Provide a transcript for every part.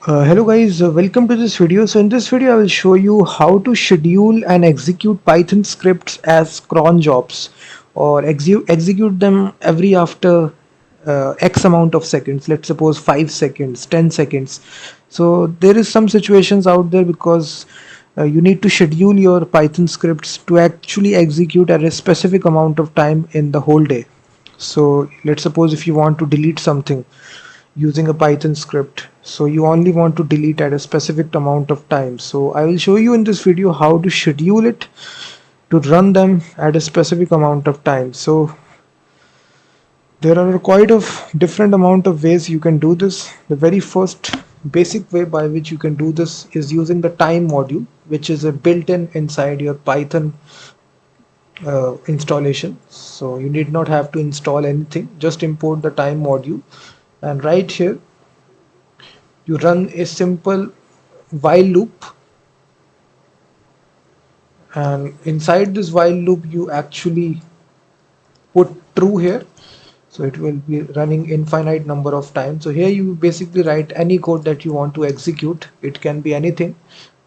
Hello guys, welcome to this video. So in this video I will show you how to schedule and execute Python scripts as cron jobs or execute them every after X amount of seconds. Let's suppose 5 seconds, 10 seconds. So there is some situations out there because you need to schedule your Python scripts to actually execute at a specific amount of time in the whole day. So let's suppose if you want to delete something using a Python script. So you only want to delete at a specific amount of time. So I will show you in this video how to schedule it to run them at a specific amount of time. So there are quite of different amount of ways you can do this. The very first basic way by which you can do this is using the time module, which is a built-in inside your Python installation. So you need not have to install anything, just import the time module, and right here you run a simple while loop, and inside this while loop you actually put true here, so it will be running infinite number of times. So here you basically write any code that you want to execute, it can be anything,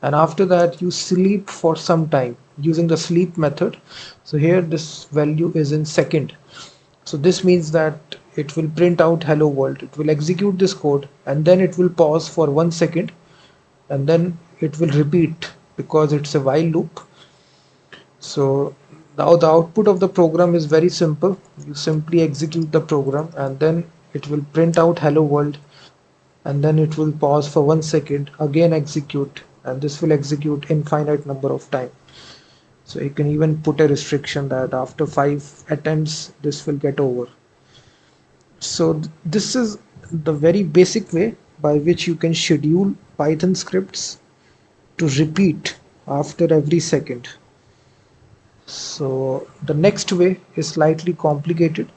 and after that you sleep for some time using the sleep method. So here this value is in second, so this means that it will print out hello world. It will execute this code and then it will pause for 1 second and then it will repeat because it's a while loop. So now the output of the program is very simple. You simply execute the program and then it will print out hello world, and then it will pause for 1 second, again execute, and this will execute infinite number of time. So you can even put a restriction that after 5 attempts this will get over. So this is the very basic way by which you can schedule Python scripts to repeat after every second. So the next way is slightly complicated.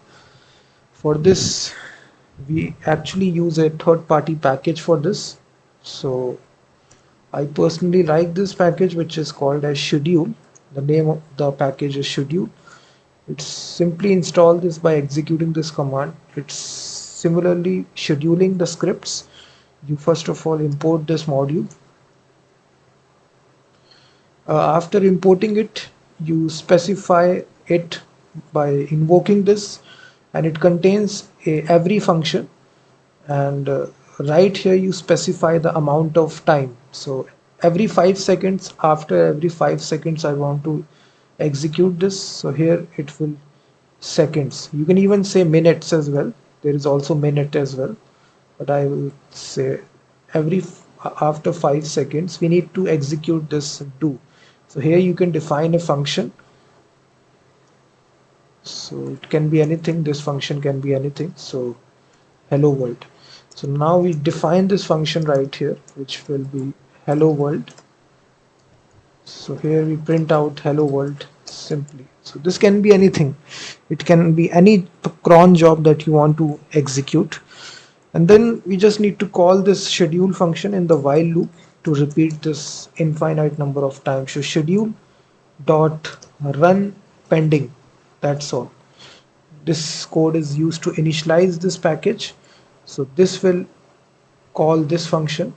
For this we actually use a third-party package for this. So I personally like this package, which is called as Schedule. The name of the package is Schedule. It's simply install this by executing this command. It's similarly scheduling the scripts. You first of all import this module. After importing it, you specify it by invoking this, and it contains every function, and right here you specify the amount of time. So every 5 seconds, after every 5 seconds I want to execute this, so here it will seconds. You can even say minutes as well. There is also minute as well, but I will say every after 5 seconds we need to execute this do. So here you can define a function, so it can be anything. This function can be anything. So hello world. So now we define this function right here, which will be hello world. So here we print out hello world simply. So this can be anything. It can be any cron job that you want to execute, and then we just need to call this schedule function in the while loop to repeat this infinite number of times. So schedule dot run pending, that's all. This code is used to initialize this package. So this will call this function.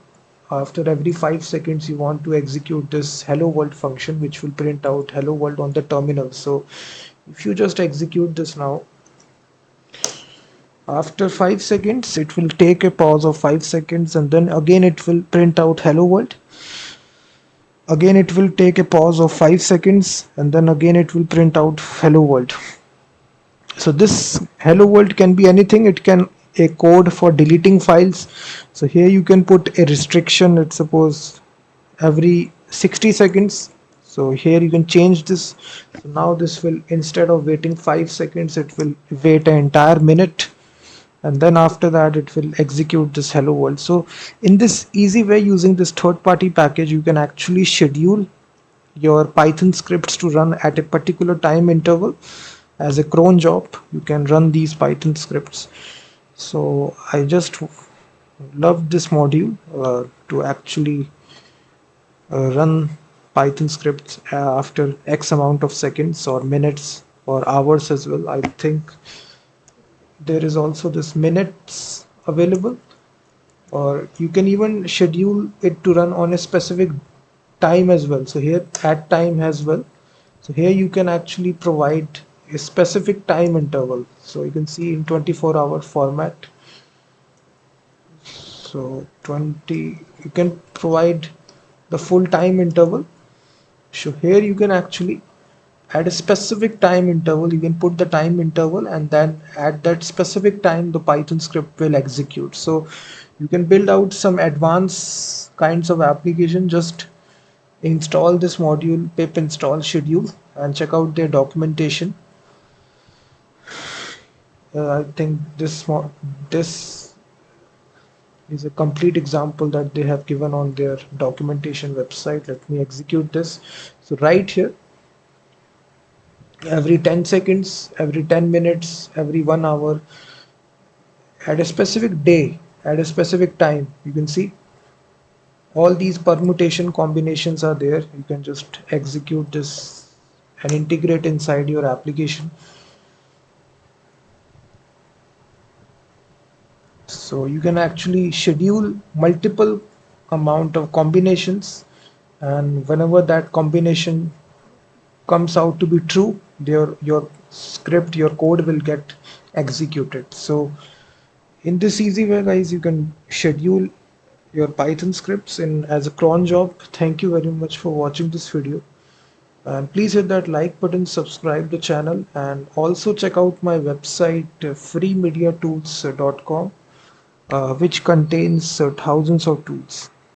After every 5 seconds you want to execute this hello world function, which will print out hello world on the terminal. So if you just execute this now, after 5 seconds it will take a pause of 5 seconds, and then again it will print out hello world. Again it will take a pause of 5 seconds, and then again it will print out hello world. So this hello world can be anything. It can a code for deleting files. So here you can put a restriction, let's suppose every 60 seconds. So here you can change this. So now this will, instead of waiting 5 seconds, it will wait an entire minute, and then after that it will execute this hello world. So in this easy way, using this third-party package, you can actually schedule your Python scripts to run at a particular time interval. As a cron job you can run these Python scripts. So I just love this module to actually run Python scripts after X amount of seconds or minutes or hours as well. I think there is also this minutes available. or you can even schedule it to run on a specific time as well. So here at time as well. So here you can actually provide a specific time interval. So you can see in 24-hour format. So 20, you can provide the full time interval. So here you can actually at a specific time interval, you can put the time interval, and then at that specific time the Python script will execute. So you can build out some advanced kinds of application. Just install this module pip install schedule and check out their documentation. I think this is a complete example that they have given on their documentation website. Let me execute this. So right here, every 10 seconds, every 10 minutes, every 1 hour, at a specific day, at a specific time, you can see all these permutation combinations are there. You can just execute this and integrate inside your application. So you can actually schedule multiple amount of combinations, and whenever that combination comes out to be true, your script, your code will get executed. So in this easy way, guys, you can schedule your Python scripts in as a cron job. Thank you very much for watching this video, and please hit that like button, subscribe the channel, and also check out my website freemediatools.com, which contains thousands of tools.